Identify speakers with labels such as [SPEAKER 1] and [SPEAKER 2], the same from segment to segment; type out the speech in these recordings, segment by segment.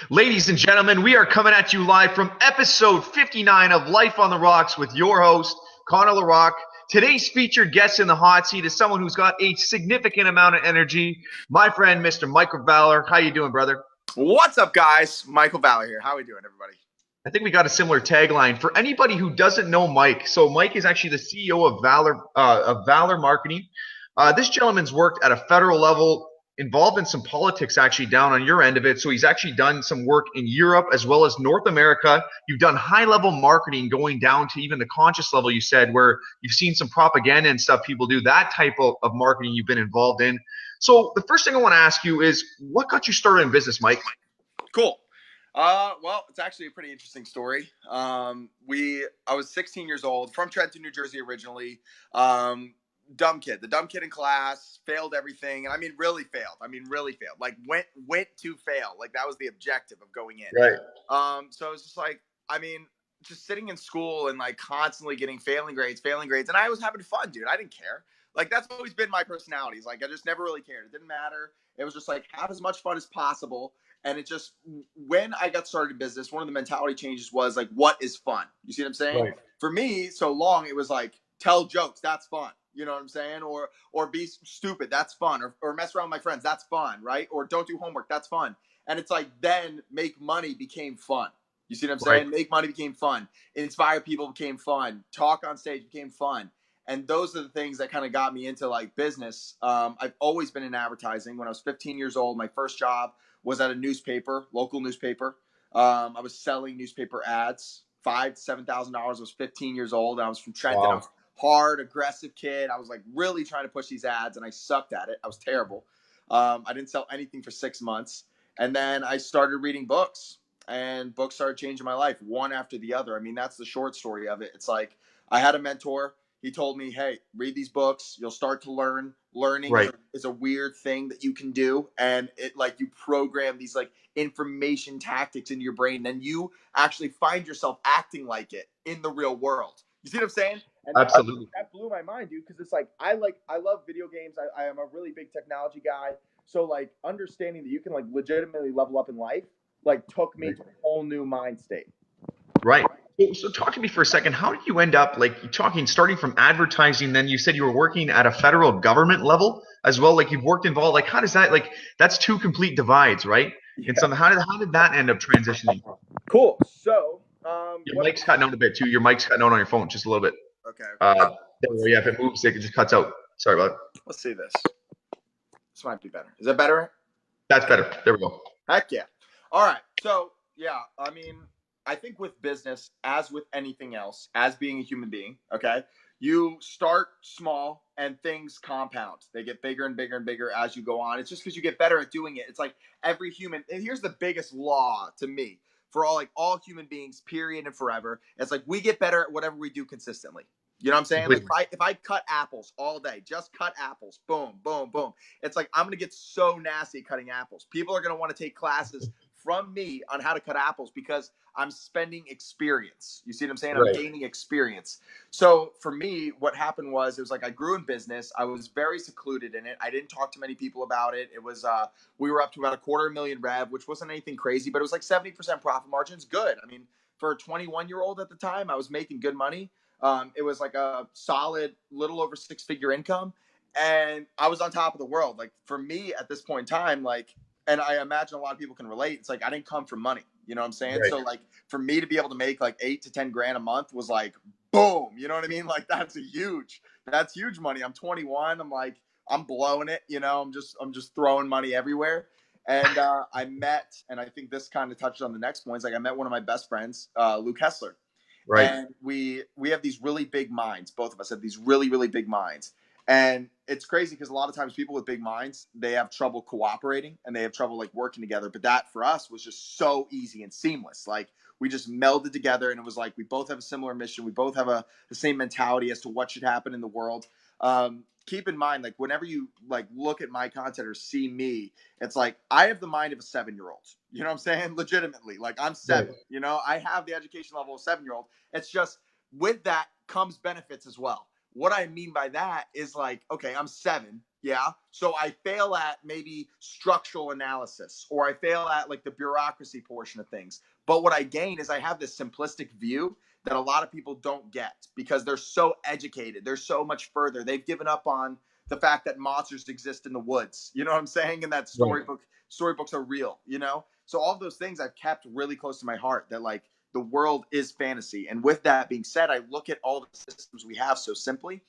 [SPEAKER 1] Ladies and gentlemen, we are coming at you live from episode 59 of Life on the Rocks with your host, Connor LaRocque. Today's featured guest in the hot seat is someone who's got a significant amount of energy, my friend, Mr. Michael Valor. How you doing, brother?
[SPEAKER 2] What's up, guys? Michael Valor here. How are we doing, everybody?
[SPEAKER 1] I think we got a similar tagline. For anybody who doesn't know Mike, so Mike is actually the CEO of Valor Marketing. This gentleman's worked at a federal level, involved in some politics actually down on your end of it. So he's actually done some work in Europe as well as North America. You've done high level marketing going down to even the conscious level, you said, where you've seen some propaganda and stuff people do, that type of marketing you've been involved in. So the first thing I want to ask you is, what got you started in business, Mike?
[SPEAKER 2] Cool. Well, it's actually a pretty interesting story. I was 16 years old, from Trenton, New Jersey originally. The dumb kid in class, failed everything. And I mean, really failed. Like went to fail. Like that was the objective of going in.
[SPEAKER 1] Right.
[SPEAKER 2] So it's just like, just sitting in school and like constantly getting failing grades. And I was having fun, dude. I didn't care. Like that's always been my personality. It's like, I just never really cared. It didn't matter. It was just like, have as much fun as possible. And it just, when I got started in business, one of the mentality changes was like, what is fun? You see what I'm saying?
[SPEAKER 1] Right.
[SPEAKER 2] For me, so long, it was like, tell jokes. That's fun. You know what I'm saying? Or be stupid. That's fun. Or mess around with my friends. That's fun. Right? Or don't do homework. That's fun. And it's like, then make money became fun. You see what I'm saying? Make money became fun. Inspire people became fun. Talk on stage became fun. And those are the things that kind of got me into like business. I've always been in advertising. When I was 15 years old, my first job was at a newspaper, local newspaper. I was selling newspaper ads, $5,000 to $7,000. I was 15 years old. And I was from Trenton.
[SPEAKER 1] Wow.
[SPEAKER 2] I was hard, aggressive kid. I was like really trying to push these ads and I sucked at it. I was terrible. I didn't sell anything for 6 months. And then I started reading books and books started changing my life one after the other. I mean, that's the short story of it. It's like I had a mentor. He told me, hey, read these books. You'll start to learn. Learning is a weird thing that you can do. And it like you program these like information tactics into your brain. Then you actually find yourself acting like it in the real world. You see what I'm saying? And
[SPEAKER 1] Absolutely.
[SPEAKER 2] that blew my mind, dude, because it's like I love video games. I am a really big technology guy. So like understanding that you can like legitimately level up in life like took me to a whole new mind state.
[SPEAKER 1] Right. So talk to me for a second. How did you end up starting from advertising? Then you said you were working at a federal government level as well. Like you've worked involved. Like how does that that's two complete divides, right? Yeah. And so how did that end up transitioning?
[SPEAKER 2] Cool. So
[SPEAKER 1] your mic's cutting out a bit too. Your mic's cutting out on your phone just a little bit.
[SPEAKER 2] Okay.
[SPEAKER 1] Yeah, if it moves, it just cuts out. Sorry about it.
[SPEAKER 2] Let's see this. This might be better. Is that better?
[SPEAKER 1] That's better. There we go.
[SPEAKER 2] Heck yeah. All right. So yeah, I mean, I think with business, as with anything else, as being a human being, okay, you start small and things compound. They get bigger and bigger and bigger as you go on. It's just because you get better at doing it. It's like every human, and here's the biggest law to me for all human beings, period and forever. It's like we get better at whatever we do consistently. You know what I'm saying? Like if I cut apples all day, just cut apples, boom, boom, boom. It's like I'm going to get so nasty at cutting apples. People are going to want to take classes from me on how to cut apples because I'm spending experience. You see what I'm saying? I'm gaining experience. So for me, what happened was, it was like I grew in business. I was very secluded in it. I didn't talk to many people about it. It was, we were up to about $250,000 rev, which wasn't anything crazy, but it was like 70% profit margins. Good. I mean, for a 21-year-old at the time, I was making good money. It was like a solid little over 6-figure income. And I was on top of the world. Like for me at this point in time, like, and I imagine a lot of people can relate. It's like, I didn't come from money. You know what I'm saying? Right. So like for me to be able to make like 8 to 10 grand a month was like, boom. You know what I mean? Like that's huge money. I'm 21. I'm like, I'm blowing it. You know, I'm just throwing money everywhere. And I met, and I think this kind of touched on the next point. It's like I met one of my best friends, Luke Hessler. Right. And we have these really big minds. Both of us have these really, really big minds. And it's crazy because a lot of times people with big minds, they have trouble cooperating and they have trouble like working together. But that for us was just so easy and seamless. Like we just melded together and it was like we both have a similar mission. We both have the same mentality as to what should happen in the world. Keep in mind, like whenever you like look at my content or see me, it's like I have the mind of a 7-year-old. You know what I'm saying? Legitimately, like I'm 7. Right. You know, I have the education level of a 7-year-old. It's just with that comes benefits as well. What I mean by that is like, okay, I'm 7. Yeah. So I fail at maybe structural analysis, or I fail at like the bureaucracy portion of things. But what I gain is I have this simplistic view that a lot of people don't get because they're so educated. They're so much further. They've given up on the fact that monsters exist in the woods. You know what I'm saying? And that
[SPEAKER 1] Right.
[SPEAKER 2] storybooks are real, you know? So all of those things I've kept really close to my heart, that like the world is fantasy. And with that being said, I look at all the systems we have so simply,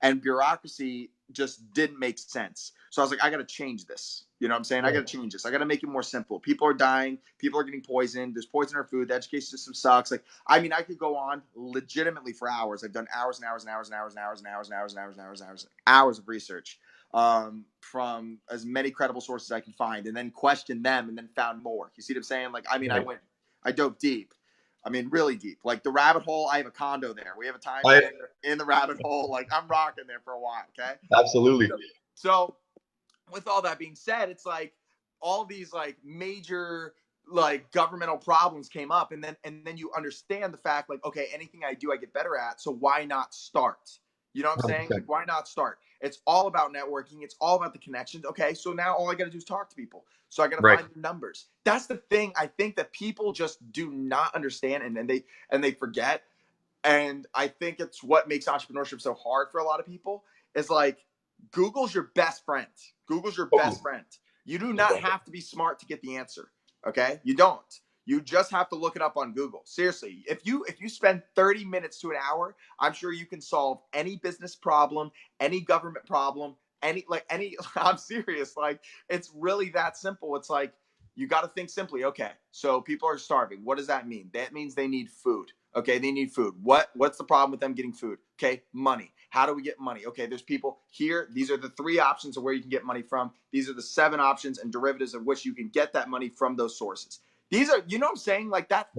[SPEAKER 2] and bureaucracy just didn't make sense. So I was like, I got to change this. You know what I'm saying? I got to change this. I got to make it more simple. People are dying. People are getting poisoned. There's poison in our food. The education system sucks. Like, I mean, I could go on legitimately for hours. I've done hours and hours and hours and hours and hours and hours and hours and hours and hours and hours and hours of research from as many credible sources I can find, and then questioned them, and then found more. You see what I'm saying? Like, I mean, I dove deep. I mean, really deep. Like the rabbit hole, I have a condo there. We have a time in the rabbit hole. Like I'm rocking there for a while. Okay.
[SPEAKER 1] Absolutely.
[SPEAKER 2] So with all that being said, it's like all these like major like governmental problems came up, and then you understand the fact like, okay, anything I do, I get better at. So why not start? You know what I'm saying?
[SPEAKER 1] 100%.
[SPEAKER 2] Like, why not start? It's all about networking. It's all about the connections. Okay, so now all I got to do is talk to people. So I got to
[SPEAKER 1] Right.
[SPEAKER 2] find the numbers. That's the thing I think that people just do not understand, and they forget. And I think it's what makes entrepreneurship so hard for a lot of people. Is like Google's your best friend. Google's your best friend. You do not have to be smart to get the answer. Okay, you don't. You just have to look it up on Google. Seriously, if you spend 30 minutes to an hour, I'm sure you can solve any business problem, any government problem, any I'm serious. Like it's really that simple. It's like you got to think simply. Okay, so people are starving. What does that mean? That means they need food. Okay, they need food. What's the problem with them getting food? Okay, money. How do we get money? Okay, there's people here. These are the 3 options of where you can get money from. These are the 7 options and derivatives of which you can get that money from those sources. These are, you know what I'm saying? Like that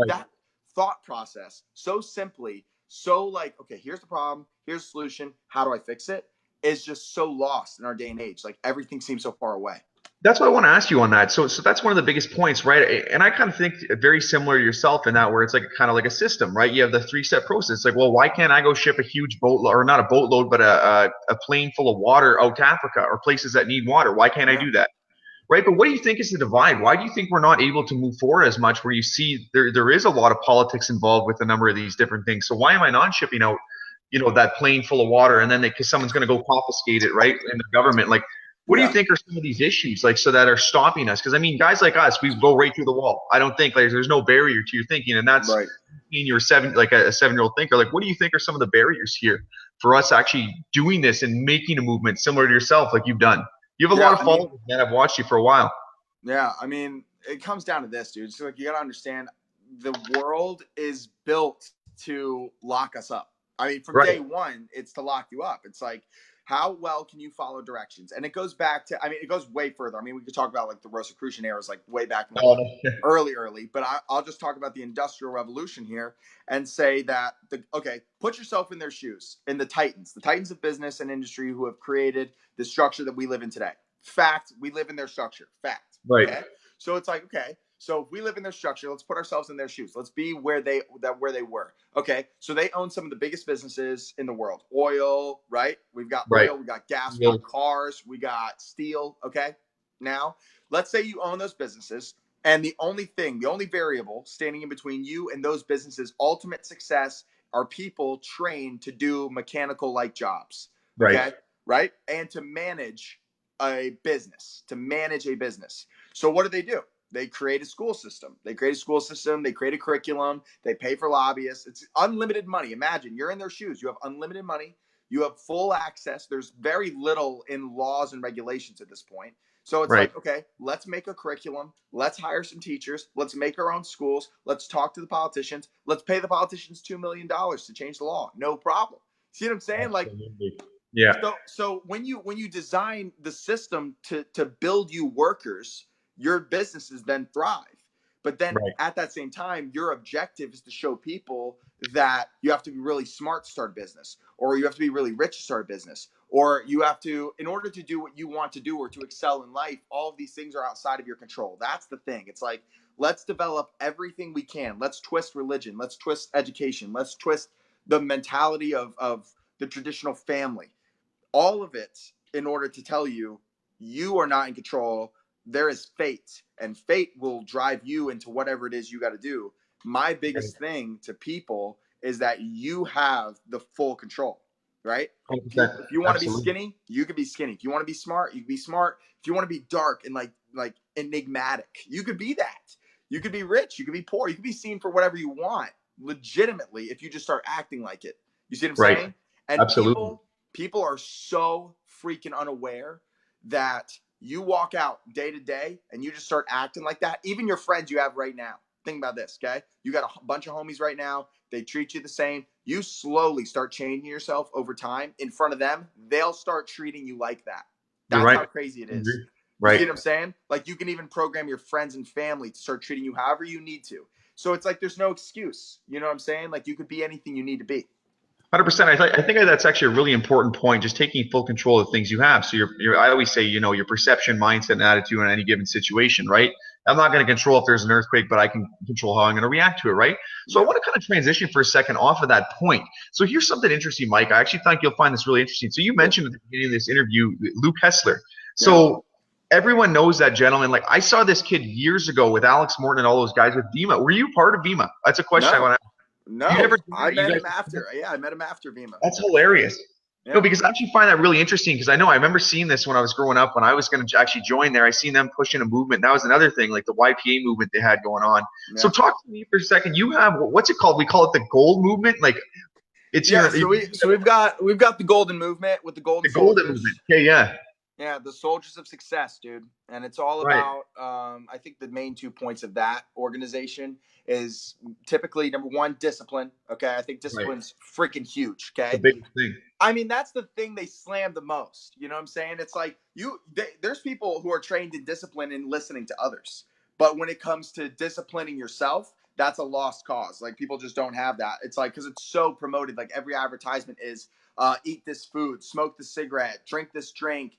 [SPEAKER 2] thought process so simply, so like, okay, here's the problem, here's the solution, how do I fix it? Is just so lost in our day and age. Like everything seems so far away.
[SPEAKER 1] That's what I want to ask you on that. So that's one of the biggest points, right? And I kind of think very similar to yourself in that, where it's like kind of like a system, right? You have the 3-step process. It's like, well, why can't I go ship a huge boatload, or not a boatload, but a plane full of water out to Africa or places that need water? Why can't I do that? Right. But what do you think is the divide? Why do you think we're not able to move forward as much, where you see there is a lot of politics involved with a number of these different things? So why am I not shipping out, that plane full of water, and then because someone's going to go confiscate it, right? In the government, like, what do you think are some of these issues, like, so that are stopping us? Because I mean, guys like us, we go right through the wall. I don't think like there's no barrier to your thinking, and that's
[SPEAKER 2] Right.
[SPEAKER 1] in your like a 7-year-old thinker. Like, what do you think are some of the barriers here for us actually doing this and making a movement similar to yourself, like you've done? You have a lot of followers, man. I've watched you for a while.
[SPEAKER 2] Yeah, I mean, it comes down to this, dude. So like you got to understand the world is built to lock us up. I mean, from day one, it's to lock you up. It's like, how well can you follow directions? And it goes back to, I mean, it goes way further. I mean, we could talk about like the Rosicrucian eras, like way back in the early, but I'll just talk about the Industrial Revolution here and say that, put yourself in their shoes, in the titans of business and industry who have created the structure that we live in today. Fact, we live in their structure. Fact.
[SPEAKER 1] Right.
[SPEAKER 2] Okay? So it's like, okay, so if we live in their structure, let's put ourselves in their shoes. Let's be where they were. Okay, so they own some of the biggest businesses in the world. Oil, right? We've got oil, we got gas, we got cars, we got steel. Okay, now let's say you own those businesses, and the only variable standing in between you and those businesses' ultimate success are people trained to do mechanical-like jobs. Okay, right? And to manage a business. So what do? They create a school system. They create a curriculum. They pay for lobbyists. It's unlimited money. Imagine you're in their shoes. You have unlimited money. You have full access. There's very little in laws and regulations at this point. So it's like, okay, let's make a curriculum. Let's hire some teachers. Let's make our own schools. Let's talk to the politicians. Let's pay the politicians $2 million to change the law. No problem. See what I'm saying? Like,
[SPEAKER 1] yeah.
[SPEAKER 2] So when you design the system to build you workers, your businesses then thrive. But then at that same time, your objective is to show people that you have to be really smart to start a business, or you have to be really rich to start a business, or you have to, in order to do what you want to do or to excel in life, all of these things are outside of your control. That's the thing. It's like, let's develop everything we can. Let's twist religion. Let's twist education. Let's twist the mentality of the traditional family. All of it in order to tell you you are not in control. There is fate, and fate will drive you into whatever it is you got to do. My biggest thing to people is that you have the full control, right? If you want to be skinny, you can be skinny. If you want to be smart, you can be smart. If you want to be dark and like enigmatic, you could be that. You could be rich, you could be poor, you could be seen for whatever you want, legitimately, if you just start acting like it. You see what I'm saying? And
[SPEAKER 1] Absolutely.
[SPEAKER 2] people are so freaking unaware that you walk out day to day and you just start acting like that. Even your friends you have right now. Think about this, okay? You got a bunch of homies right now. They treat you the same. You slowly start changing yourself over time in front of them. They'll start treating you like that. That's how crazy it is. You see what I'm saying? Like, you can even program your friends and family to start treating you however you need to. So it's like there's no excuse. You know what I'm saying? Like, you could be anything you need to be.
[SPEAKER 1] 100%. I think that's actually a really important point, just taking full control of things you have. So I always say, your perception, mindset, and attitude in any given situation, right? I'm not going to control if there's an earthquake, but I can control how I'm going to react to it, right? So I want to kind of transition for a second off of that point. So here's something interesting, Mike. I actually think you'll find this really interesting. So you mentioned at the beginning of this interview, Luke Hessler. So everyone knows that gentleman. Like, I saw this kid years ago with Alex Morton and all those guys with Vima. Were you part of Vima? That's a question I want to ask.
[SPEAKER 2] No, I met him after. Yeah, I met him after Vima.
[SPEAKER 1] That's hilarious. Yeah. No, because I actually find that really interesting, because I remember seeing this when I was growing up. When I was going to actually join there, I seen them pushing a movement. That was another thing, like the YPA movement they had going on. Yeah. So talk to me for a second. You have, what's it called? We call it the Gold Movement. Like, it's
[SPEAKER 2] so we've got the Golden Movement with the Golden
[SPEAKER 1] Movement. Okay, yeah.
[SPEAKER 2] Yeah, the Soldiers of Success, dude. And it's all about, I think the main 2 points of that organization is typically, number one, discipline. Okay, I think discipline's freaking huge. Okay,
[SPEAKER 1] the big thing.
[SPEAKER 2] I mean, that's the thing they slam the most. You know what I'm saying? It's like there's people who are trained in discipline and listening to others. But when it comes to disciplining yourself, that's a lost cause. Like, people just don't have that. It's like, because it's so promoted. Like, every advertisement is eat this food, smoke this cigarette, drink this drink,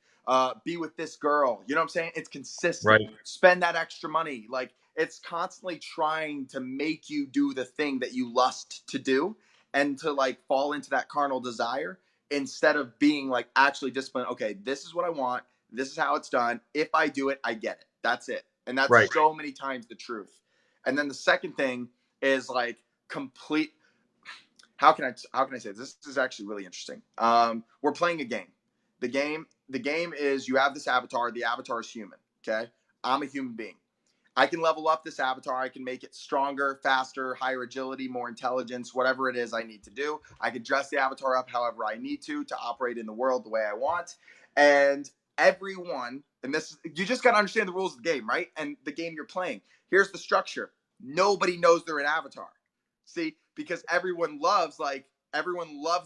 [SPEAKER 2] be with this girl. You know what I'm saying? It's consistent.
[SPEAKER 1] Right.
[SPEAKER 2] Spend that extra money. Like, it's constantly trying to make you do the thing that you lust to do, and to like fall into that carnal desire, instead of being like actually disciplined. Okay, this is what I want. This is how it's done. If I do it, I get it. That's it. And that's so many times the truth. And then the second thing is like complete. How can I say this? This is actually really interesting. We're playing a game. The game is, you have this avatar. The avatar is human. Okay, I'm a human being. I can level up this avatar. I can make it stronger, faster, higher agility, more intelligence, whatever it is I need to do. I can dress the avatar up however I need to operate in the world the way I want. And everyone, and this, you just got to understand the rules of the game, right? And the game you're playing. Here's the structure. Nobody knows they're an avatar. See, because everyone loves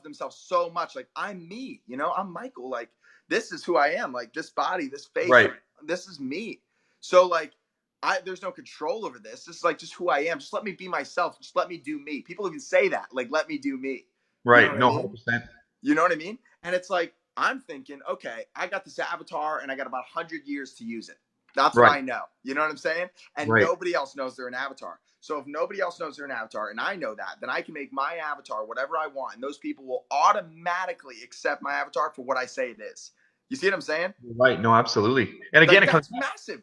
[SPEAKER 2] themselves so much. Like, I'm me, I'm Michael. Like, this is who I am. Like, this body, this face, this is me. So like, there's no control over this. This is like just who I am. Just let me be myself. Just let me do me. People even say that, like, let me do me.
[SPEAKER 1] Right. You know what I mean? 100%.
[SPEAKER 2] You know what I mean? And it's like, I'm thinking, okay, I got this avatar and I got about 100 years to use it. That's what I know. You know what I'm saying? And nobody else knows they're an avatar. So if nobody else knows they're an avatar, and I know that, then I can make my avatar whatever I want. And those people will automatically accept my avatar for what I say it is. You see what I'm saying?
[SPEAKER 1] Right. No, absolutely. And again,
[SPEAKER 2] like, that's massive.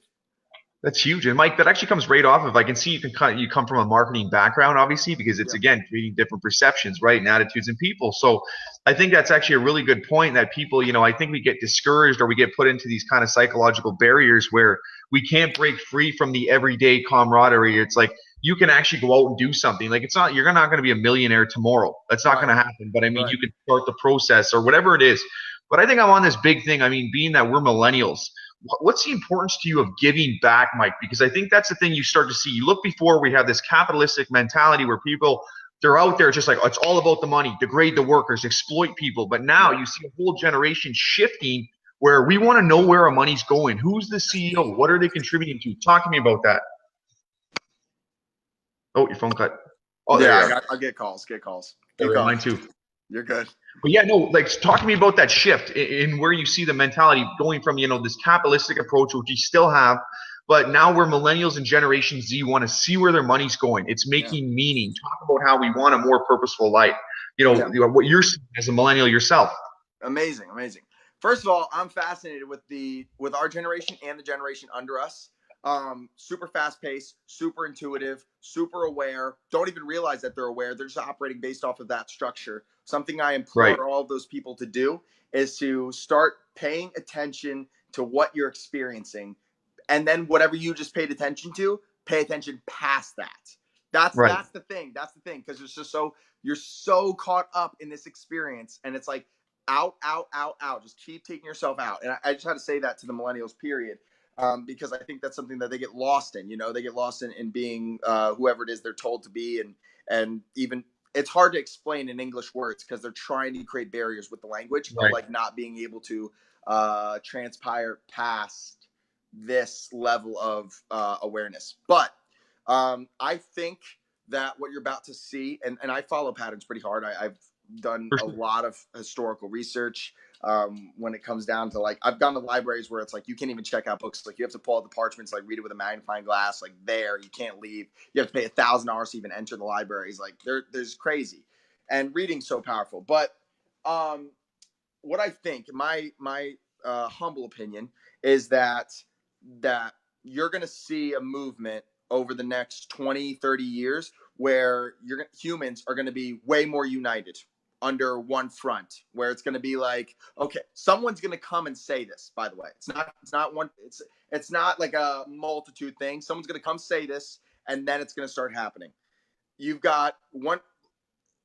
[SPEAKER 1] That's huge. And Mike, that actually comes right off of, I can see you come from a marketing background, obviously, because it's again creating different perceptions, right, and attitudes in people. So I think that's actually a really good point, that people, I think we get discouraged, or we get put into these kind of psychological barriers where we can't break free from the everyday camaraderie. It's like, you can actually go out and do something. Like, you're not going to be a millionaire tomorrow. That's not going to happen. But I mean, you can start the process or whatever it is. But I think I'm on this big thing. I mean, being that we're millennials, what's the importance to you of giving back, Mike? Because I think that's the thing you start to see. You look before, we have this capitalistic mentality where people, they're out there just like, oh, it's all about the money, degrade the workers, exploit people. But now you see a whole generation shifting where we want to know where our money's going. Who's the CEO? What are they contributing to? Talk to me about that. Oh, your phone cut. Oh,
[SPEAKER 2] yeah, I get calls.
[SPEAKER 1] Mine too.
[SPEAKER 2] You're good.
[SPEAKER 1] But yeah, no, like, talk to me about that shift in where you see the mentality going from, this capitalistic approach, which you still have, but now we're millennials and Generation Z want to see where their money's going. It's making meaning. Talk about how we want a more purposeful life. What you're seeing as a millennial yourself.
[SPEAKER 2] Amazing. First of all, I'm fascinated with our generation and the generation under us. Super fast paced, super intuitive, super aware. Don't even realize that they're aware. They're just operating based off of that structure. Something I
[SPEAKER 1] Right.
[SPEAKER 2] implore all of those people to do is to start paying attention to what you're experiencing, and then whatever you just paid attention to, pay attention past that.
[SPEAKER 1] Right.
[SPEAKER 2] That's the thing. That's the thing, because it's just so you're so caught up in this experience, and it's like out, out, out, out. Just keep taking yourself out. And I just had to say that to the millennials, period. Because I think that's something that they get lost in. You know, they get lost in being whoever it is they're told to be, and even it's hard to explain in English words because they're trying to create barriers with the language of
[SPEAKER 1] Right.
[SPEAKER 2] like not being able to transpire past this level of awareness. But I think that what you're about to see, and I follow patterns pretty hard. I've done
[SPEAKER 1] For
[SPEAKER 2] a
[SPEAKER 1] sure.
[SPEAKER 2] lot of historical research when it comes down to like, I've gone to libraries where it's like, you can't even check out books. Like you have to pull out the parchments, like read it with a magnifying glass, like there, you can't leave. You have to pay $1,000 to even enter the libraries. Like there's crazy, and reading's so powerful. But what I think, my humble opinion, is that you're going to see a movement over the next 20, 30 years where humans are going to be way more united under one front, where it's going to be like, okay, someone's going to come and say this, by the way. It's not like a multitude thing. Someone's going to come say this, and then it's going to start happening. You've got one,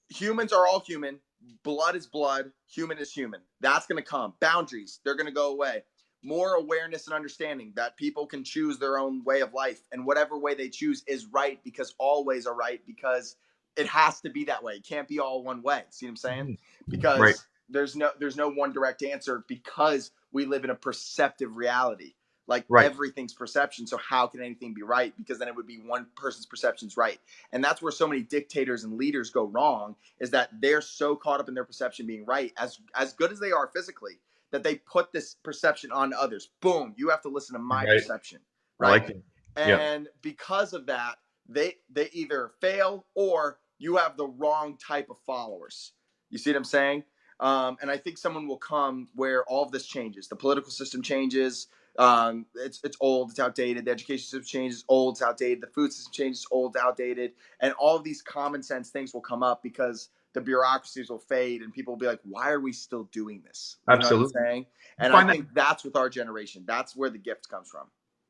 [SPEAKER 2] humans are all human. Blood is blood. Human is human. That's going to come. Boundaries, they're going to go away. More awareness and understanding that people can choose their own way of life, and whatever way they choose is right, because all ways are right, because it has to be that way. It can't be all one way. See what I'm saying?
[SPEAKER 1] Right.
[SPEAKER 2] Because there's no one direct answer, because we live in a perceptive reality. Like
[SPEAKER 1] Right.
[SPEAKER 2] everything's perception. So how can anything be right? Because then it would be one person's perception's right. And that's where so many dictators and leaders go wrong, is that they're so caught up in their perception being right, as good as they are physically, that they put this perception on others. Boom, you have to listen to my
[SPEAKER 1] Right.
[SPEAKER 2] perception,
[SPEAKER 1] I
[SPEAKER 2] right?
[SPEAKER 1] like it. Yeah.
[SPEAKER 2] And because of that, they either fail, or you have the wrong type of followers. You see what I'm saying? And I think someone will come where all of this changes. The political system changes. It's old, it's outdated. The education system changes, old, it's outdated. The food system changes, old, it's outdated. And all of these common sense things will come up, because the bureaucracies will fade, and people will be like, why are we still doing this? You know what I'm
[SPEAKER 1] Absolutely.
[SPEAKER 2] saying?
[SPEAKER 1] You
[SPEAKER 2] And I
[SPEAKER 1] find that
[SPEAKER 2] think that's with our generation. That's where the gift comes from.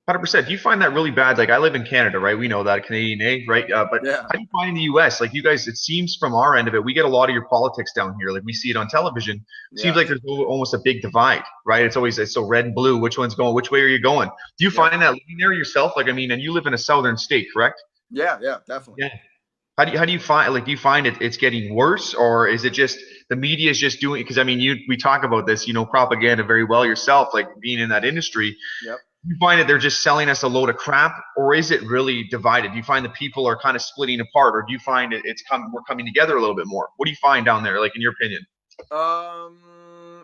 [SPEAKER 1] 100%. Do you find that really bad? Like I live in Canada, right? We know that Canadian A, right? But
[SPEAKER 2] Yeah.
[SPEAKER 1] how do you find the U.S.? Like you guys, it seems from our end of it, we get a lot of your politics down here. Like we see it on television. It seems
[SPEAKER 2] Yeah.
[SPEAKER 1] like there's almost a big divide, right? It's so red and blue. Which one's going? Which way are you going? Do you
[SPEAKER 2] Yep.
[SPEAKER 1] find that living there yourself? Like I mean, and you live in a southern state, correct?
[SPEAKER 2] Yeah. Definitely.
[SPEAKER 1] Yeah. How do you find do you find it's getting worse, or is it just the media is just doing? Because I mean, we talk about this, propaganda very well yourself, like being in that industry.
[SPEAKER 2] Yep.
[SPEAKER 1] You find that they're just selling us a load of crap, or is it really divided? Do you find that people are kind of splitting apart, or do you find we're coming together a little bit more? What do you find down there, like in your opinion?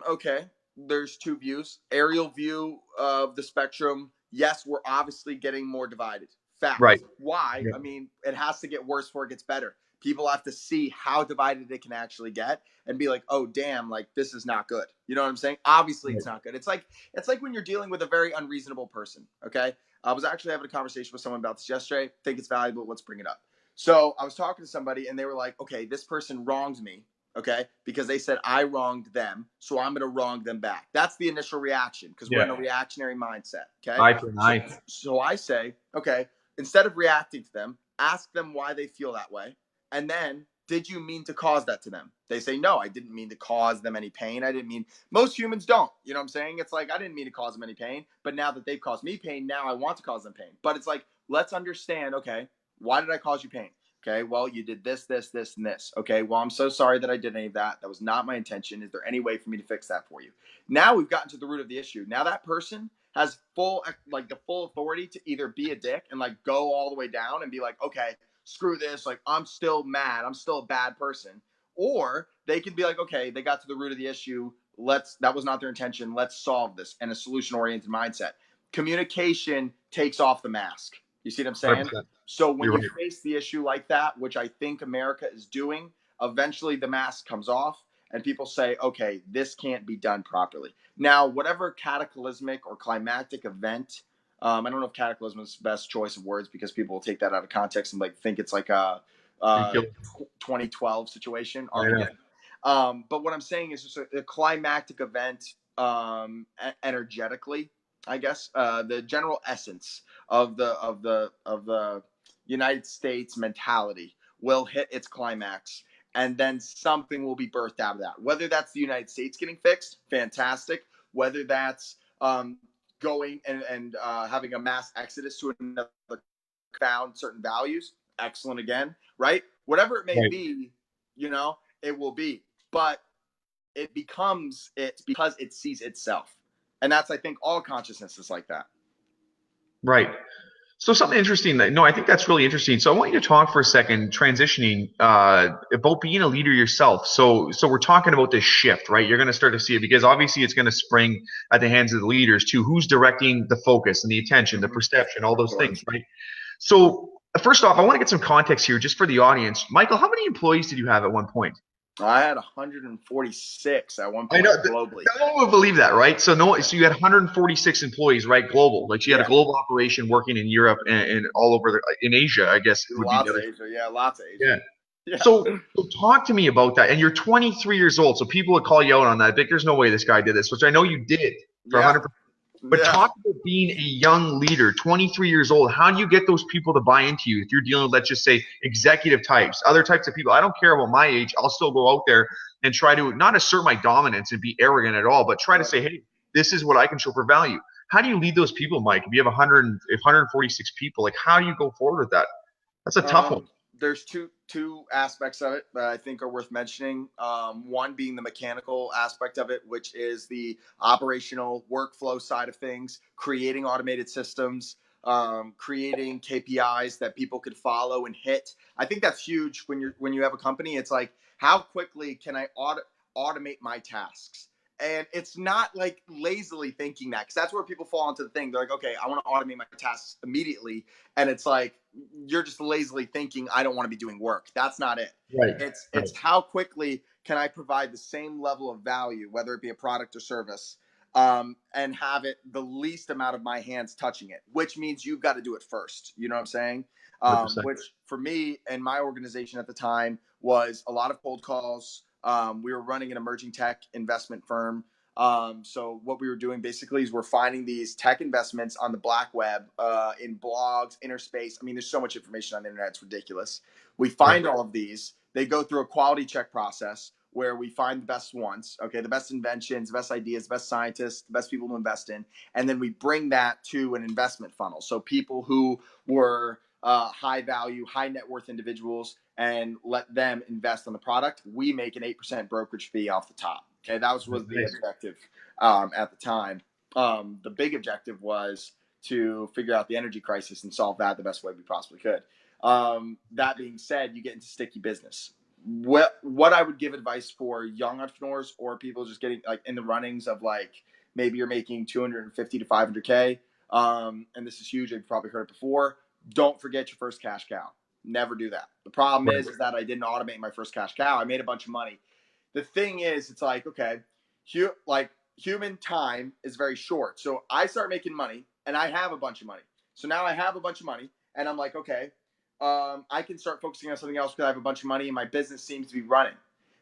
[SPEAKER 2] Okay. There's two views. Aerial view of the spectrum. Yes, we're obviously getting more divided.
[SPEAKER 1] Right.
[SPEAKER 2] Fact. Why?
[SPEAKER 1] Yeah.
[SPEAKER 2] I mean, it has to get worse before it gets better. People have to see how divided it can actually get, and be like, "Oh, damn! Like this is not good." You know what I'm saying? Obviously,
[SPEAKER 1] Right.
[SPEAKER 2] it's not good. It's like when you're dealing with a very unreasonable person. Okay. I was actually having a conversation with someone about this yesterday. Think it's valuable. Let's bring it up. So I was talking to somebody, and they were like, "Okay, this person wronged me." Okay, because they said I wronged them, so I'm going to wrong them back. That's the initial reaction, because we're in a
[SPEAKER 1] Yeah.
[SPEAKER 2] reactionary mindset. Okay,
[SPEAKER 1] Eye for an
[SPEAKER 2] so
[SPEAKER 1] eye.
[SPEAKER 2] so I say, okay, instead of reacting to them, ask them why they feel that way, and then, did you mean to cause that to them? They say, no, I didn't mean to cause them any pain. I didn't mean. Most humans don't. You know what I'm saying? It's like, I didn't mean to cause them any pain, but now that they've caused me pain, now I want to cause them pain. But it's like, let's understand. Okay, why did I cause you pain? Okay, well, you did this, this, this, and this. Okay, well, I'm so sorry that I did any of that. That was not my intention. Is there any way for me to fix that for you? Now we've gotten to the root of the issue. Now that person has the full authority to either be a dick and like go all the way down and be like, okay, screw this. Like, I'm still mad. I'm still a bad person. Or they can be like, okay, they got to the root of the issue. That was not their intention. Let's solve this. And a solution oriented mindset. Communication takes off the mask. You see what I'm saying?
[SPEAKER 1] 100%.
[SPEAKER 2] So when
[SPEAKER 1] You're
[SPEAKER 2] you
[SPEAKER 1] right.
[SPEAKER 2] face the issue like that, which I think America is doing, eventually the mask comes off, and people say, okay, this can't be done properly. Now, whatever cataclysmic or climactic event, I don't know if cataclysm is the best choice of words because people will take that out of context and like think it's like a 2012 situation, Armageddon. But what I'm saying is just a climactic event, energetically, I guess, the general essence of the United States mentality will hit its climax, and then something will be birthed out of that. Whether that's the United States getting fixed, fantastic. Whether that's going and having a mass exodus to another, found certain values, excellent again, right? Whatever it may be, it will be. But it becomes it because it sees itself. And that's, I think, all consciousness is like that.
[SPEAKER 1] Right. So something interesting I think that's really interesting. So I want you to talk for a second, transitioning about being a leader yourself. So we're talking about this shift, right? You're going to start to see it because obviously it's going to spring at the hands of the leaders too. Who's directing the focus and the attention, the perception, all those things, right? So first off, I want to get some context here just for the audience. Michael, how many employees did you have at one point?
[SPEAKER 2] I had 146 at one point globally.
[SPEAKER 1] No one would believe that, right? So you had 146 employees, right? Global, like you had a global operation working in Europe and all over in Asia, I guess.
[SPEAKER 2] Lots of Asia.
[SPEAKER 1] Yeah. So talk to me about that. And you're 23 years old, so people would call you out on that. Vic, there's no way this guy did this, which I know you did for 100%. But talk about being a young leader, 23 years old. How do you get those people to buy into you? If you're dealing with, let's just say, executive types, other types of people. I don't care about my age. I'll still go out there and try to not assert my dominance and be arrogant at all, but try to say, hey, this is what I can show for value. How do you lead those people, Mike? If you have 146 people, like how do you go forward with that? That's a tough one.
[SPEAKER 2] There's two aspects of it that I think are worth mentioning. One being the mechanical aspect of it, which is the operational workflow side of things, creating automated systems, creating KPIs that people could follow and hit. I think that's huge when you have a company. It's like, how quickly can I automate my tasks? And it's not like lazily thinking that, because that's where people fall into the thing. They're like, okay, I want to automate my tasks immediately. And it's like, you're just lazily thinking, I don't want to be doing work. That's not it.
[SPEAKER 1] Right.
[SPEAKER 2] It's how quickly can I provide the same level of value, whether it be a product or service, and have it the least amount of my hands touching it, which means you've got to do it first. You know what I'm saying? Which for me and my organization at the time was a lot of cold calls. We were running an emerging tech investment firm. So what we were doing basically is we're finding these tech investments on the black web, in blogs, Interspace. I mean, there's so much information on the internet. It's ridiculous. We find all of these. They go through a quality check process where we find the best ones, okay, the best inventions, the best ideas, the best scientists, the best people to invest in. And then we bring that to an investment funnel. So people who were high value, high net worth individuals, and let them invest on the product. We make an 8% brokerage fee off the top. Okay, that was the objective at the time. The big objective was to figure out the energy crisis and solve that the best way we possibly could. That being said, you get into sticky business. What I would give advice for young entrepreneurs or people just getting like in the runnings of like maybe you're making 250 to 500K, and this is huge. You've probably heard it before. Don't forget your first cash cow. Never do that. The problem is that I didn't automate my first cash cow. I made a bunch of money. The thing is, it's like, okay, human time is very short. So I start making money and I have a bunch of money. So now I have a bunch of money and I'm like, okay, I can start focusing on something else because I have a bunch of money and my business seems to be running.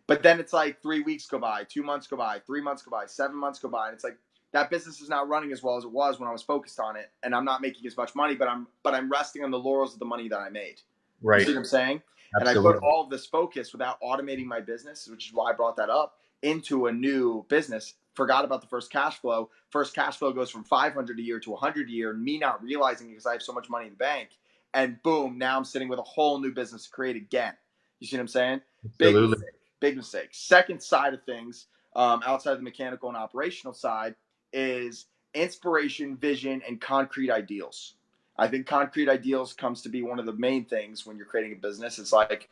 [SPEAKER 2] But then it's like 3 weeks go by, 2 months go by, 3 months go by, 7 months go by. And it's like, that business is not running as well as it was when I was focused on it, and I'm not making as much money, but I'm resting on the laurels of the money that I made.
[SPEAKER 1] Right.
[SPEAKER 2] You see what I'm saying?
[SPEAKER 1] Absolutely.
[SPEAKER 2] And I put all of this focus without automating my business, which is why I brought that up, into a new business. Forgot about the first cash flow. First cash flow goes from 500 a year to 100 a year, and me not realizing it because I have so much money in the bank. And boom, now I'm sitting with a whole new business to create again. You see what I'm saying?
[SPEAKER 1] Absolutely.
[SPEAKER 2] Big mistake. Second side of things, outside the mechanical and operational side, is inspiration, vision, and concrete ideals. I think concrete ideals comes to be one of the main things when you're creating a business. It's like,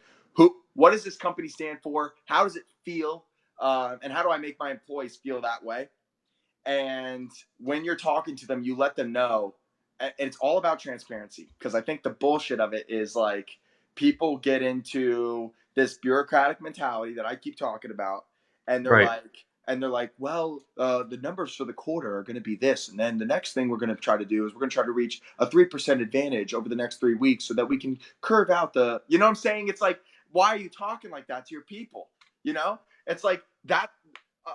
[SPEAKER 2] what does this company stand for? How does it feel? And how do I make my employees feel that way? And when you're talking to them, you let them know. And it's all about transparency, because I think the bullshit of it is like people get into this bureaucratic mentality that I keep talking about. and
[SPEAKER 1] Right.
[SPEAKER 2] they're like, well, the numbers for the quarter are going to be this, and then the next thing we're going to try to do is we're going to try to reach a 3% advantage over the next 3 weeks so that we can curve out the, you know what I'm saying? It's like, why are you talking like that to your people? You know, it's like that.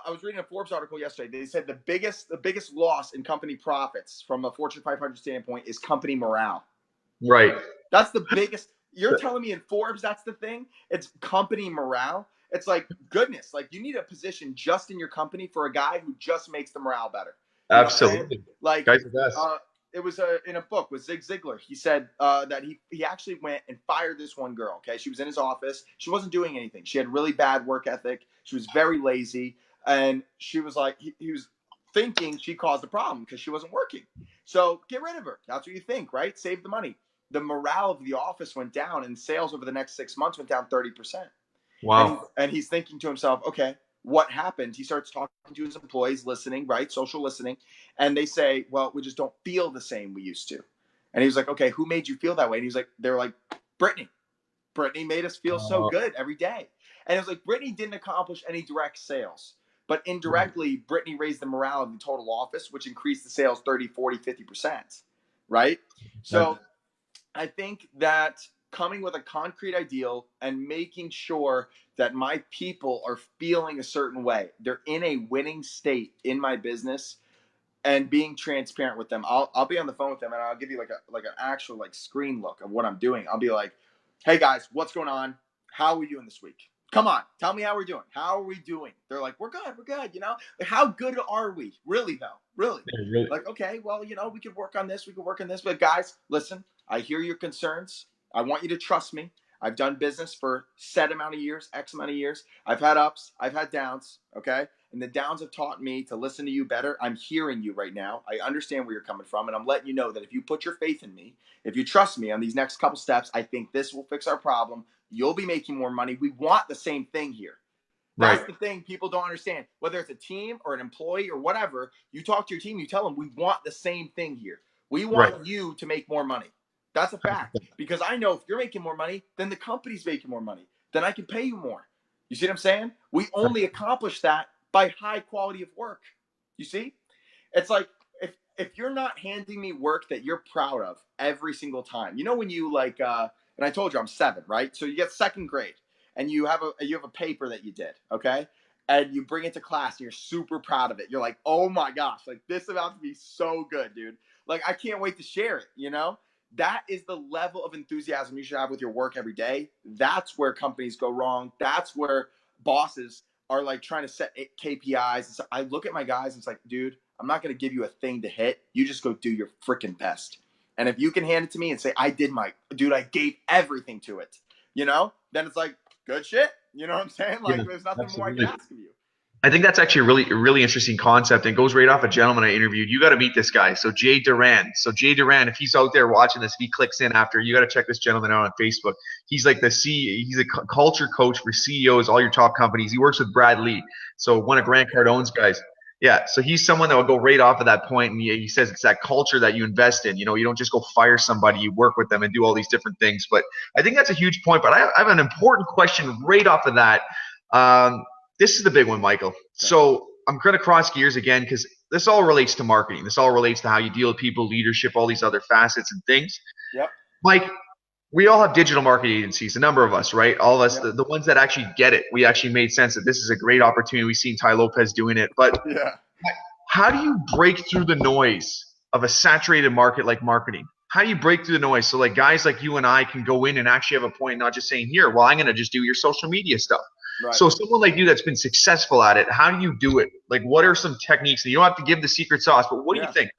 [SPEAKER 2] I was reading a Forbes article yesterday. They said the biggest loss in company profits from a Fortune 500 standpoint is company morale.
[SPEAKER 1] Right.
[SPEAKER 2] That's the biggest. You're telling me in Forbes that's the thing? It's company morale. It's like, goodness, like you need a position just in your company for a guy who just makes the morale better. You know what I'm saying?
[SPEAKER 1] Absolutely.
[SPEAKER 2] Like,
[SPEAKER 1] Guys are best.
[SPEAKER 2] it was in a book with Zig Ziglar. He said that he actually went and fired this one girl. Okay, she was in his office. She wasn't doing anything. She had really bad work ethic. She was very lazy, and she was like, he was thinking she caused the problem because she wasn't working. So get rid of her. That's what you think, right? Save the money. The morale of the office went down, and sales over the next 6 months went down 30%.
[SPEAKER 1] Wow.
[SPEAKER 2] And he's thinking to himself, okay, what happened? He starts talking to his employees, listening, right? Social listening. And they say, well, we just don't feel the same we used to. And he was like, okay, who made you feel that way? And he was like, they're like, Brittany. Brittany made us feel so good every day. And it was like, Brittany didn't accomplish any direct sales, but indirectly, Brittany raised the morale of the total office, which increased the sales 30, 40, 50%, right? So I think that coming with a concrete ideal and making sure that my people are feeling a certain way, they're in a winning state in my business, and being transparent with them. I'll be on the phone with them and I'll give you like an actual like screen look of what I'm doing. I'll be like, hey guys, what's going on? How are we doing this week? Come on, tell me how we're doing. How are we doing? They're like, we're good, you know? Like, how good are we? Really though? Really? Like, okay, well, you know, we could work on this, but guys, listen, I hear your concerns. I want you to trust me. I've done business for set amount of years, X amount of years. I've had ups, I've had downs, okay? And the downs have taught me to listen to you better. I'm hearing you right now. I understand where you're coming from, and I'm letting you know that if you put your faith in me, if you trust me on these next couple steps, I think this will fix our problem. You'll be making more money. We want the same thing here. That's the thing people don't understand. Whether it's a team or an employee or whatever, you talk to your team, you tell them, we want the same thing here. We want you to make more money. That's a fact. Because I know if you're making more money, then the company's making more money. Then I can pay you more. You see what I'm saying? We only accomplish that by high quality of work. You see? It's like, if you're not handing me work that you're proud of every single time, you know, when you like, and I told you I'm 7, right? So you get second grade and you have a paper that you did, okay? And you bring it to class and you're super proud of it. You're like, oh my gosh, like this is about to be so good, dude. Like, I can't wait to share it, you know? That is the level of enthusiasm you should have with your work every day. That's where companies go wrong. That's where bosses are like trying to set KPIs. And so I look at my guys and it's like, dude, I'm not going to give you a thing to hit. You just go do your freaking best. And if you can hand it to me and say, I gave everything to it, you know, then it's like, good shit. You know what I'm saying? Like, there's nothing more I can ask of you.
[SPEAKER 1] I think that's actually a really interesting concept and goes right off a gentleman I interviewed. You got to meet this guy. So Jay Duran. So Jay Duran, if he's out there watching this, if he clicks in after, you got to check this gentleman out on Facebook. He's like he's a culture coach for CEOs, all your top companies. He works with Brad Lee. So one of Grant Cardone's guys. Yeah. So he's someone that will go right off of that point. And he says it's that culture that you invest in. You know, you don't just go fire somebody, you work with them and do all these different things. But I think that's a huge point. But I have an important question right off of that. This is the big one, Michael. So I'm going to cross gears again because this all relates to marketing. This all relates to how you deal with people, leadership, all these other facets and things.
[SPEAKER 2] Yep.
[SPEAKER 1] Mike, we all have digital marketing agencies, a number of us, right? All of us, the ones that actually get it. We actually made sense that this is a great opportunity. We've seen Ty Lopez doing it. But how do you break through the noise of a saturated market like marketing? How do you break through the noise so like guys like you and I can go in and actually have a point, not just saying, here, well, I'm going to just do your social media stuff. Right. So someone like you that's been successful at it, how do you do it? Like, what are some techniques? And you don't have to give the secret sauce, but what do you think?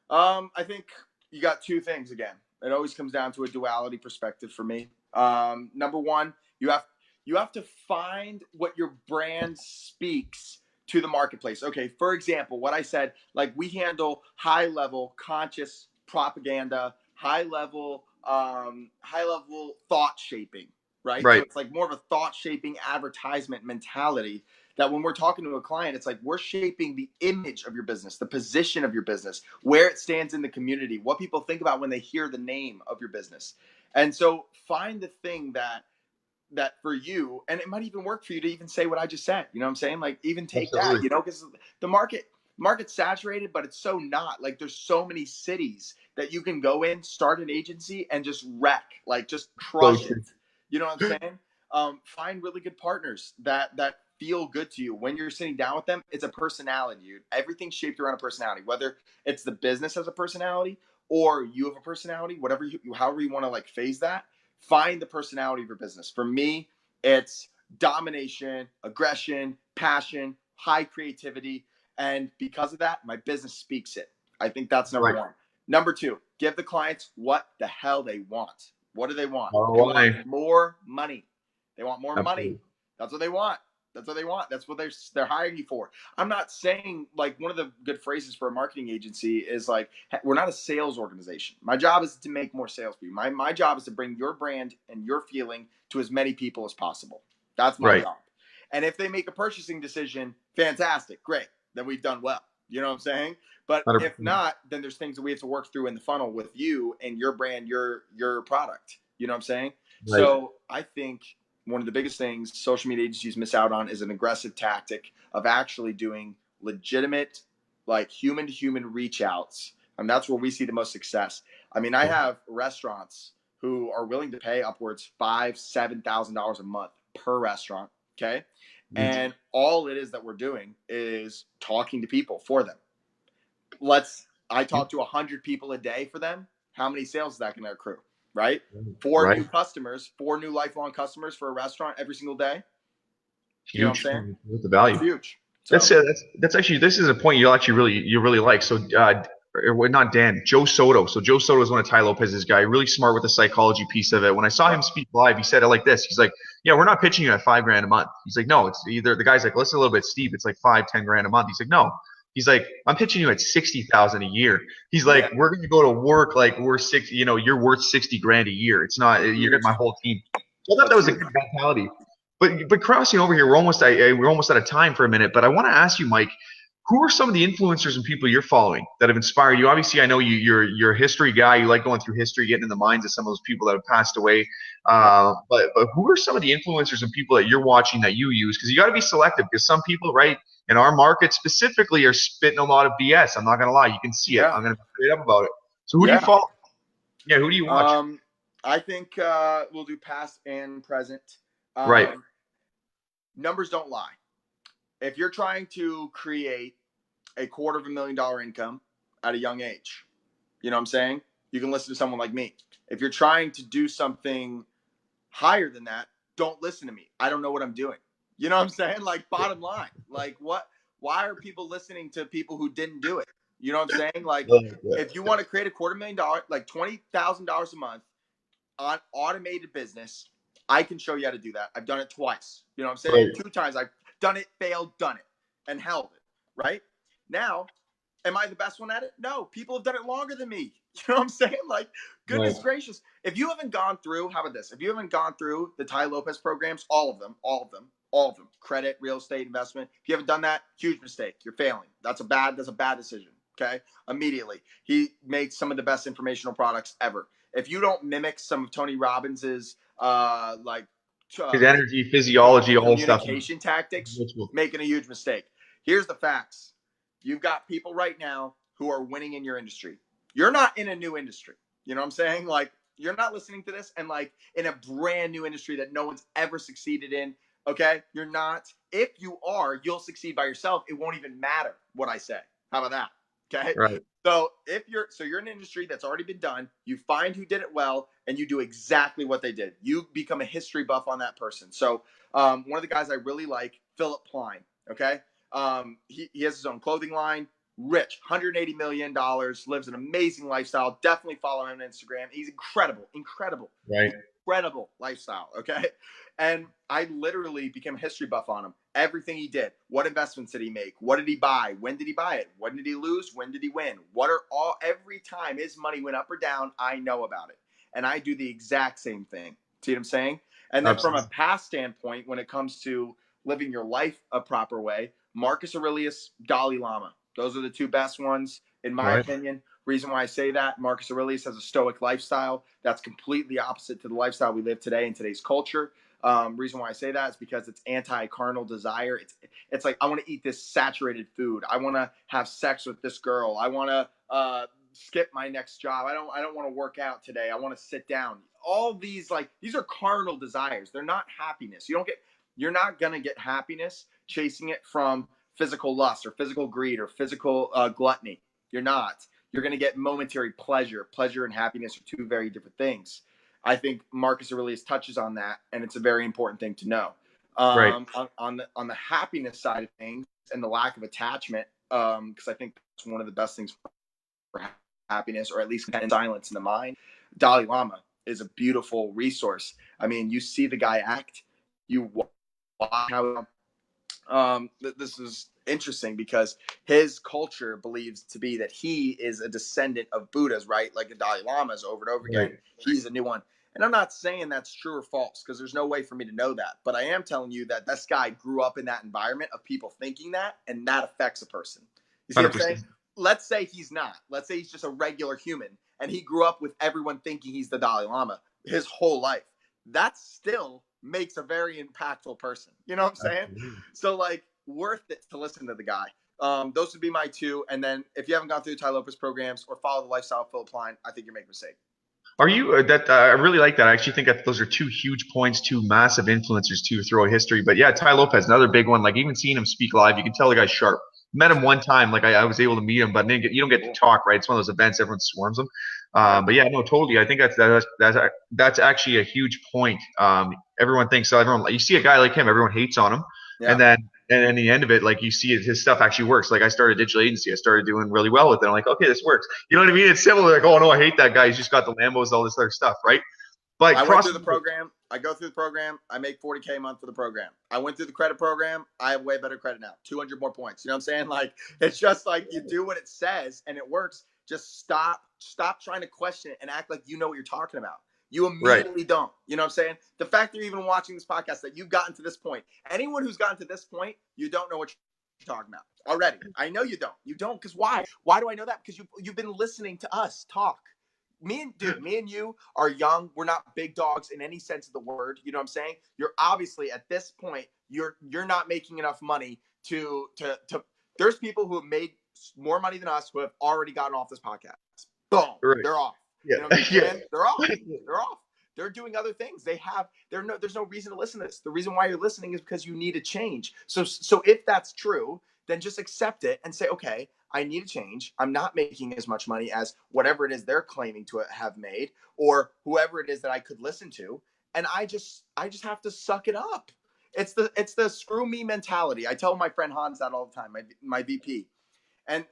[SPEAKER 2] I think you got 2 things again. It always comes down to a duality perspective for me. Number one, you have to find what your brand speaks to the marketplace. Okay, for example, what I said, like we handle high-level conscious propaganda, high-level thought shaping. Right? So it's like more of a thought-shaping advertisement mentality that when we're talking to a client, it's like we're shaping the image of your business, the position of your business, where it stands in the community, what people think about when they hear the name of your business. And so find the thing that that for you, and it might even work for you to even say what I just said. You know what I'm saying? Like even take
[SPEAKER 1] Absolutely.
[SPEAKER 2] that, you know, because the market's saturated, but it's so not. Like there's so many cities that you can go in, start an agency, and just wreck, like just
[SPEAKER 1] So
[SPEAKER 2] crush it.
[SPEAKER 1] true.
[SPEAKER 2] You know what I'm saying? Find really good partners that feel good to you when you're sitting down with them. It's a personality, dude. Everything's shaped around a personality, whether it's the business has a personality or you have a personality, whatever however you want to like phase that. Find the personality of your business. For me, it's domination, aggression, passion, high creativity, and because of that, my business speaks it. I think that's number
[SPEAKER 1] Right.
[SPEAKER 2] one. Number two, give the clients what the hell they want. What do they want? They
[SPEAKER 1] ROI.
[SPEAKER 2] want more money. They want more money.
[SPEAKER 1] Absolutely.
[SPEAKER 2] That's what they want. That's what they want. That's what they're hiring you for. I'm not saying, like, one of the good phrases for a marketing agency is like, we're not a sales organization. My job is to make more sales for you. My job is to bring your brand and your feeling to as many people as possible. That's my
[SPEAKER 1] Right.
[SPEAKER 2] job. And if they make a purchasing decision, fantastic, great. Then we've done well. You know what I'm saying? But
[SPEAKER 1] 100%.
[SPEAKER 2] if not, then there's things that we have to work through in the funnel with you and your brand, your product. You know what I'm saying?
[SPEAKER 1] Right.
[SPEAKER 2] So I think one of the biggest things social media agencies miss out on is an aggressive tactic of actually doing legitimate, like human to human reach outs. And that's where we see the most success. I mean, I have restaurants who are willing to pay upwards $5,000-$7,000 a month per restaurant. Okay. And all it is that we're doing is talking to people for them. I talk to 100 people a day for them. How many sales is that going to accrue? Right? Four new customers, 4 new lifelong customers for a restaurant every single day.
[SPEAKER 1] Huge.
[SPEAKER 2] You know what I'm saying?
[SPEAKER 1] With the value.
[SPEAKER 2] It's huge. So.
[SPEAKER 1] That's actually, this is a point you really like. So not Dan, Joe Soto. So Joe Soto is one of Ty Lopez's guy, really smart with the psychology piece of it. When I saw him speak live, he said it like this. He's like, yeah, we're not pitching you at $5,000 a month. He's like, no, it's either, the guy's like, let's a little bit steep. It's like $5,000-$10,000 a month. He's like, no. He's like, I'm pitching you at $60,000 a year. He's like, we're going to go to work like we're you're worth $60,000 a year. It's not, you're getting my whole team. So I thought that was a good mentality. But crossing over here, we're almost out of time for a minute. But I want to ask you, Mike, who are some of the influencers and people you're following that have inspired you? Obviously, I know you're a history guy. You like going through history, getting in the minds of some of those people that have passed away. But who are some of the influencers and people that you're watching that you use? Because you got to be selective. Because some people, right, in our market specifically, are spitting a lot of BS. I'm not gonna lie, you can see it. I'm gonna be straight up about it. So who do you follow? Yeah, who do you watch?
[SPEAKER 2] I think we'll do past and present.
[SPEAKER 1] Right.
[SPEAKER 2] Numbers don't lie. If you're trying to create a $250,000 income at a young age, you know what I'm saying? You can listen to someone like me. If you're trying to do something higher than that, don't listen to me. I don't know what I'm doing. You know what I'm saying? Like, bottom line, like why are people listening to people who didn't do it? You know what I'm saying? Like, if you want to create a $250,000, like $20,000 a month on automated business, I can show you how to do that. I've done it twice. You know what I'm saying? 2 times. I've done it, failed, done it, and held it. Right? Now, am I the best one at it? No. People have done it longer than me. You know what I'm saying? Like, goodness gracious. If you haven't gone through, how about this? If you haven't gone through the Ty Lopez programs, all of them, credit, real estate, investment. If you haven't done that, huge mistake. You're failing. That's a bad decision. Okay? Immediately. He makes some of the best informational products ever. If you don't mimic some of Tony Robbins's
[SPEAKER 1] his energy, physiology, all stuff,
[SPEAKER 2] communication tactics, making a huge mistake. Here's the facts. You've got people right now who are winning in your industry. You're not in a new industry. You know what I'm saying? Like, you're not listening to this and like in a brand new industry that no one's ever succeeded in. Okay? You're not. If you are, you'll succeed by yourself. It won't even matter what I say. How about that? Okay?
[SPEAKER 1] Right.
[SPEAKER 2] So you're in an industry that's already been done, you find who did it well, and you do exactly what they did. You become a history buff on that person. So one of the guys I really like, Philip Plein. Okay, he has his own clothing line. Rich, $180 million, lives an amazing lifestyle. Definitely follow him on Instagram. He's incredible,
[SPEAKER 1] right?
[SPEAKER 2] Incredible lifestyle. Okay, and I literally became a history buff on him. Everything he did. What investments did he make? What did he buy? When did he buy it? When did he lose? When did he win? Every time his money went up or down, I know about it. And I do the exact same thing. See what I'm saying? And then from a past standpoint, when it comes to living your life a proper way, Marcus Aurelius, Dalai Lama. Those are the 2 best ones, in my opinion. Reason why I say that, Marcus Aurelius has a stoic lifestyle that's completely opposite to the lifestyle we live today in today's culture. Reason why I say that is because it's anti-carnal desire. It's like, I want to eat this saturated food. I want to have sex with this girl. I want to skip my next job. I don't want to work out today. I want to sit down. All these, like, these are carnal desires. They're not happiness. You're not gonna get happiness chasing it from physical lust or physical greed or physical gluttony. You're not. You're gonna get momentary pleasure. Pleasure and happiness are two very different things. I think Marcus Aurelius touches on that, and it's a very important thing to know.
[SPEAKER 1] Right.
[SPEAKER 2] On the happiness side of things and the lack of attachment, because I think that's one of the best things for happiness, or at least silence in the mind. Dalai Lama is a beautiful resource. I mean, you see the guy act, you watch how this is interesting because his culture believes to be that he is a descendant of Buddhas, right? Like the Dalai Lama's over and over again.
[SPEAKER 1] Right.
[SPEAKER 2] He's a new one. And I'm not saying that's true or false because there's no way for me to know that. But I am telling you that this guy grew up in that environment of people thinking that, and that affects a person. You see 100%. What I'm saying? Let's say he's not. Let's say he's just a regular human, and he grew up with everyone thinking he's the Dalai Lama his whole life. That still makes a very impactful person. You know what I'm saying? Absolutely. So, like, worth it to listen to the guy. Those would be my two. And then if you haven't gone through the Ty Lopez programs or follow the lifestyle of Philip Klein, I think you're making a mistake.
[SPEAKER 1] Are you I really like that. I actually think that those are two huge points, two massive influencers too throughout history. But yeah, Ty Lopez, another big one. Like, even seeing him speak live, you can tell the guy's sharp. Met him one time, like I was able to meet him, but you don't get to talk, right? It's one of those events, everyone swarms them. But yeah, no, totally. I think that's actually a huge point. Everyone thinks so. You see a guy like him, everyone hates on him, and then in the end of it, like, you see his stuff actually works. Like, I started a digital agency, I started doing really well with it. I'm like, okay, this works. You know what I mean? It's similar. Like, oh no, I hate that guy. He's just got the Lambos, all this other stuff, right? But
[SPEAKER 2] I went through the program. I go through the program. I make $40K a month for the program. I went through the credit program. I have way better credit now. 200 more points. You know what I'm saying? Like, it's just like, you do what it says and it works. Just stop trying to question it and act like you know what you're talking about. You immediately don't. You know what I'm saying? The fact that you're even watching this podcast, that you've gotten to this point, anyone who's gotten to this point, you don't know what you're talking about already. I know you don't. You don't, because why? Why do I know that? Because you've been listening to us talk. Me and you are young. We're not big dogs in any sense of the word. You know what I'm saying? You're obviously, at this point, you're not making enough money to there's people who have made more money than us who have already gotten off this podcast. Boom. Right. They're off. Yeah. You know what I'm saying? They're off. They're off. They're doing other things. There's no reason to listen to this. The reason why you're listening is because you need a change. So if that's true, then just accept it and say, okay, I need a change. I'm not making as much money as whatever it is they're claiming to have made, or whoever it is that I could listen to. And I just have to suck it up. It's the screw me mentality. I tell my friend Hans that all the time, my VP. And,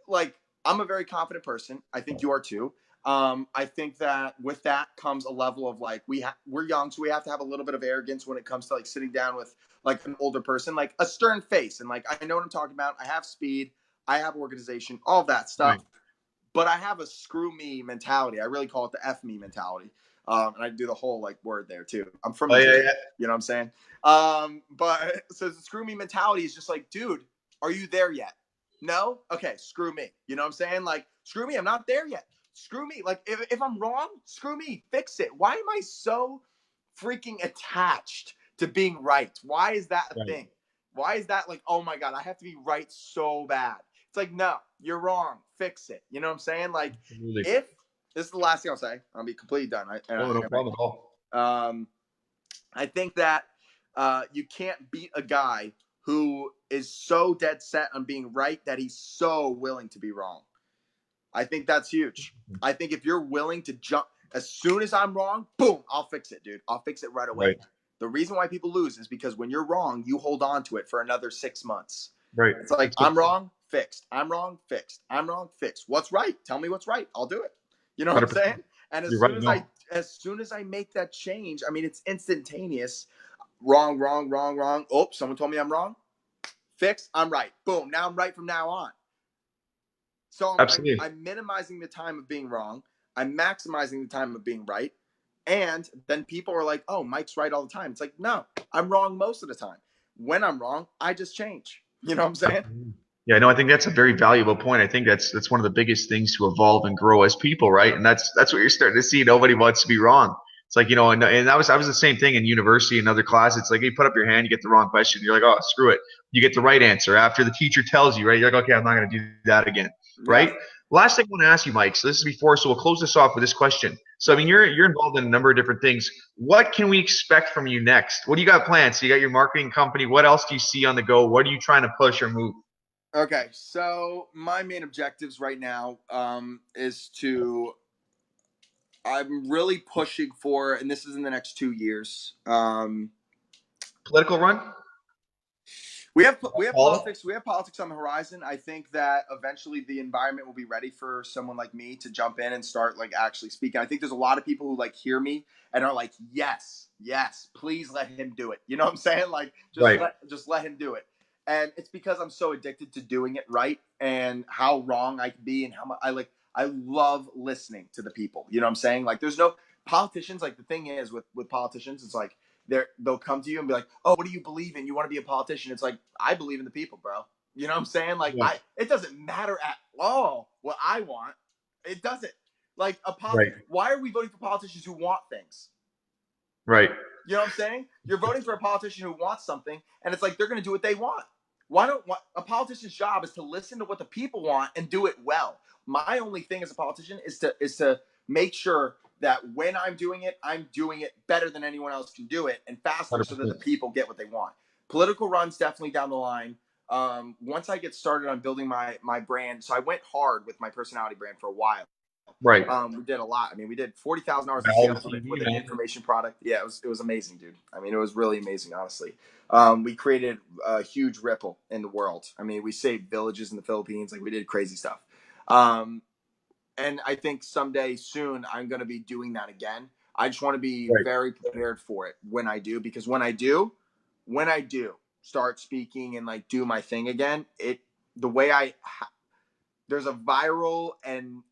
[SPEAKER 2] like, I'm a very confident person. I think you are too. I think that with that comes a level of, like, we're young, so we have to have a little bit of arrogance when it comes to, like, sitting down with, like, an older person, like a stern face. And, like, I know what I'm talking about. I have speed. I have organization, all that stuff. Right. But I have a screw me mentality. I really call it the F me mentality. And I do the whole, like, word there too. I'm from you know what I'm saying? But so the screw me mentality is just like, dude, are you there yet? No? Okay, screw me. You know what I'm saying? Like, screw me, I'm not there yet. Screw me. Like, if I'm wrong, screw me. Fix it. Why am I so freaking attached to being right? Why is that a thing? Why is that, like, oh my God, I have to be right so bad? It's like, no, you're wrong. Fix it. You know what I'm saying? Like, if this is the last thing I'll say, I'll be completely done.
[SPEAKER 1] No problem at all.
[SPEAKER 2] I think that you can't beat a guy who is so dead set on being right that he's so willing to be wrong. I think that's huge. I think if you're willing to jump, as soon as I'm wrong, boom, I'll fix it, dude. I'll fix it right away. Right. The reason why people lose is because when you're wrong, you hold on to it for another 6 months. Right. It's like, I'm wrong, fixed. I'm wrong, fixed. I'm wrong, fixed. What's right? Tell me what's right. I'll do it. You know what 100%. I'm saying? And as soon as I make that change, I mean, it's instantaneous. Wrong. Oh, someone told me I'm wrong. Fixed. I'm right. Boom. Now I'm right from now on. So I'm minimizing the time of being wrong. I'm maximizing the time of being right. And then people are like, oh, Mike's right all the time. It's like, no, I'm wrong most of the time. When I'm wrong, I just change. You know what I'm saying?
[SPEAKER 1] Yeah, no, I think that's a very valuable point. I think that's one of the biggest things to evolve and grow as people, right? And that's what you're starting to see. Nobody wants to be wrong. It's like, and I was the same thing in university and other classes. It's like you put up your hand, you get the wrong question, you're like, oh, screw it. You get the right answer after the teacher tells you, right? You're like, okay, I'm not going to do that again,
[SPEAKER 2] Yeah.
[SPEAKER 1] right? Last thing I want to ask you, Mike. So this is before, so we'll close this off with this question. So I mean, you're involved in a number of different things. What can we expect from you next? What do you got planned? So you got your marketing company. What else do you see on the go? What are you trying to push or move?
[SPEAKER 2] Okay, so my main objectives right now is to I'm really pushing for, and this is in the next 2 years.
[SPEAKER 1] Political run?
[SPEAKER 2] We have
[SPEAKER 1] Paul?
[SPEAKER 2] politics. We have politics on the horizon. I think that eventually the environment will be ready for someone like me to jump in and start like actually speaking. I think there's a lot of people who like hear me and are like, yes, yes, please let him do it. You know what I'm saying? Like
[SPEAKER 1] Right.
[SPEAKER 2] just let him do it. And it's because I'm so addicted to doing it right and how wrong I can be and how much I love listening to the people. You know what I'm saying? Like there's no politicians. Like the thing is with politicians, it's like they'll come to you and be like, oh, what do you believe in? You want to be a politician? It's like, I believe in the people, bro. You know what I'm saying? Like
[SPEAKER 1] Yeah.
[SPEAKER 2] it doesn't matter at all what I want. It doesn't. Like
[SPEAKER 1] Right.
[SPEAKER 2] why are we voting for politicians who want things?
[SPEAKER 1] Right.
[SPEAKER 2] You know what I'm saying? You're voting for a politician who wants something, and it's like they're going to do what they want. Why don't a politician's job is to listen to what the people want and do it well. My only thing as a politician is to make sure that when I'm doing it better than anyone else can do it and faster
[SPEAKER 1] 100%.
[SPEAKER 2] so that the people get what they want. Political runs definitely down the line. Once I get started on building my brand, so I went hard with my personality brand for a while.
[SPEAKER 1] Right.
[SPEAKER 2] We did a lot. I mean, we did 40,000 hours of
[SPEAKER 1] Valor
[SPEAKER 2] sales
[SPEAKER 1] TV,
[SPEAKER 2] with an
[SPEAKER 1] man.
[SPEAKER 2] information product. Yeah, it was amazing, dude. I mean, it was really amazing, honestly. We created a huge ripple in the world. I mean, we saved villages in the Philippines. Like we did crazy stuff. And I think someday soon I'm going to be doing that again. I just want to be
[SPEAKER 1] Right.
[SPEAKER 2] very prepared for it when I do, because when I do start speaking and like do my thing again, the way there's a viral and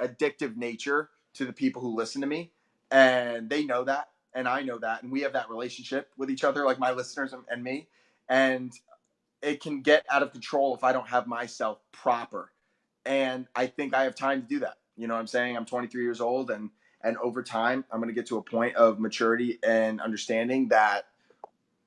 [SPEAKER 2] addictive nature to the people who listen to me, and they know that, and I know that, and we have that relationship with each other, like my listeners and me, and it can get out of control if I don't have myself proper, and I think I have time to do that. You know what I'm saying? I'm 23 years old, and over time, I'm going to get to a point of maturity and understanding that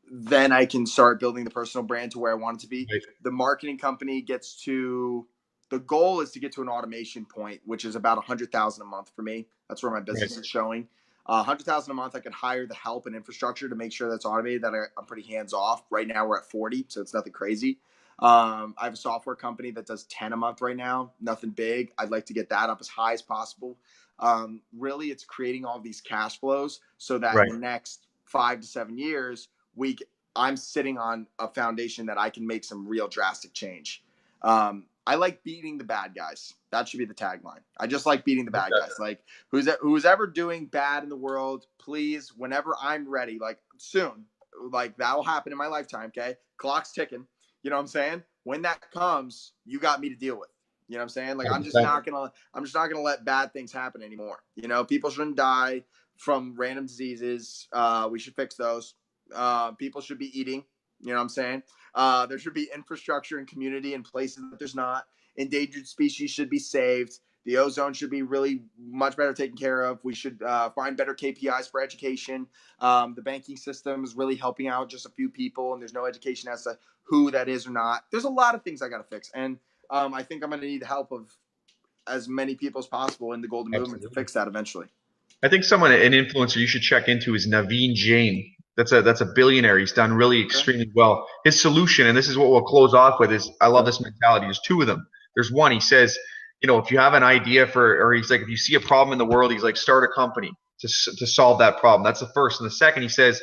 [SPEAKER 2] then I can start building the personal brand to where I want it to be.
[SPEAKER 1] Right.
[SPEAKER 2] The marketing company the goal is to get to an automation point, which is about 100,000 a month for me. That's where my business is showing. 100,000 a month, I can hire the help and infrastructure to make sure that's automated. That I'm pretty hands off. Right now we're at 40, so it's nothing crazy. I have a software company that does 10 a month right now. Nothing big. I'd like to get that up as high as possible. Really, it's creating all these cash flows so that in the next 5 to 7 years, I'm sitting on a foundation that I can make some real drastic change. I like beating the bad guys. That should be the tagline. I just like beating the bad guys. Like who's ever doing bad in the world, please, whenever I'm ready, like soon, like that will happen in my lifetime. Okay. Clock's ticking. You know what I'm saying? When that comes, you got me to deal with. You know what I'm saying? Like I'm just not gonna let bad things happen anymore. You know, people shouldn't die from random diseases. We should fix those. People should be eating. You know what I'm saying? There should be infrastructure and community in places that there's not. Endangered species should be saved. The ozone should be really much better taken care of. We should find better KPIs for education. The banking system is really helping out just a few people, and there's no education as to who that is or not. There's a lot of things I got to fix, and I think I'm going to need the help of as many people as possible in the golden movement to fix that eventually.
[SPEAKER 1] I think an influencer you should check into is Naveen Jain. That's a billionaire. He's done really extremely well. His solution, and this is what we'll close off with, is I love this mentality. There's two of them. There's one. He says, if you have an idea or he's like, if you see a problem in the world, he's like, start a company to solve that problem. That's the first. And the second, he says,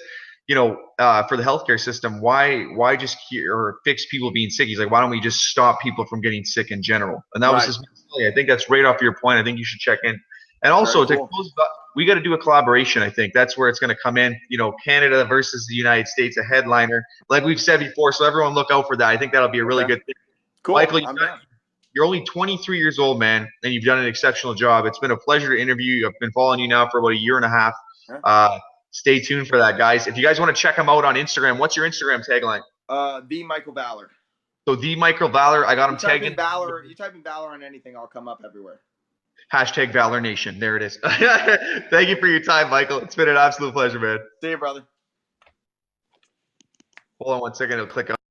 [SPEAKER 1] for the healthcare system, why just cure or fix people being sick? He's like, why don't we just stop people from getting sick in general? And that was his mentality. I think that's right off your point. I think you should check in. And also to close up, we got to do a collaboration. I think that's where it's going to come in. Canada versus the United States, a headliner, like we've said before. So everyone look out for that. I think that'll be a really good thing.
[SPEAKER 2] Cool.
[SPEAKER 1] Michael, you're only 23 years old, man, and you've done an exceptional job. It's been a pleasure to interview you. I've been following you now for about a year and a half. Stay tuned for that, guys. If you guys want to check him out on Instagram, what's your Instagram tagline?
[SPEAKER 2] The Michael Valor.
[SPEAKER 1] So the Michael Valor. I got him tagged in.
[SPEAKER 2] You type in Valor on anything, I'll come up everywhere.
[SPEAKER 1] Hashtag Valor Nation. There it is. Thank you for your time, Michael. It's been an absolute pleasure, man.
[SPEAKER 2] See you, brother.
[SPEAKER 1] Hold on one second. It'll click on.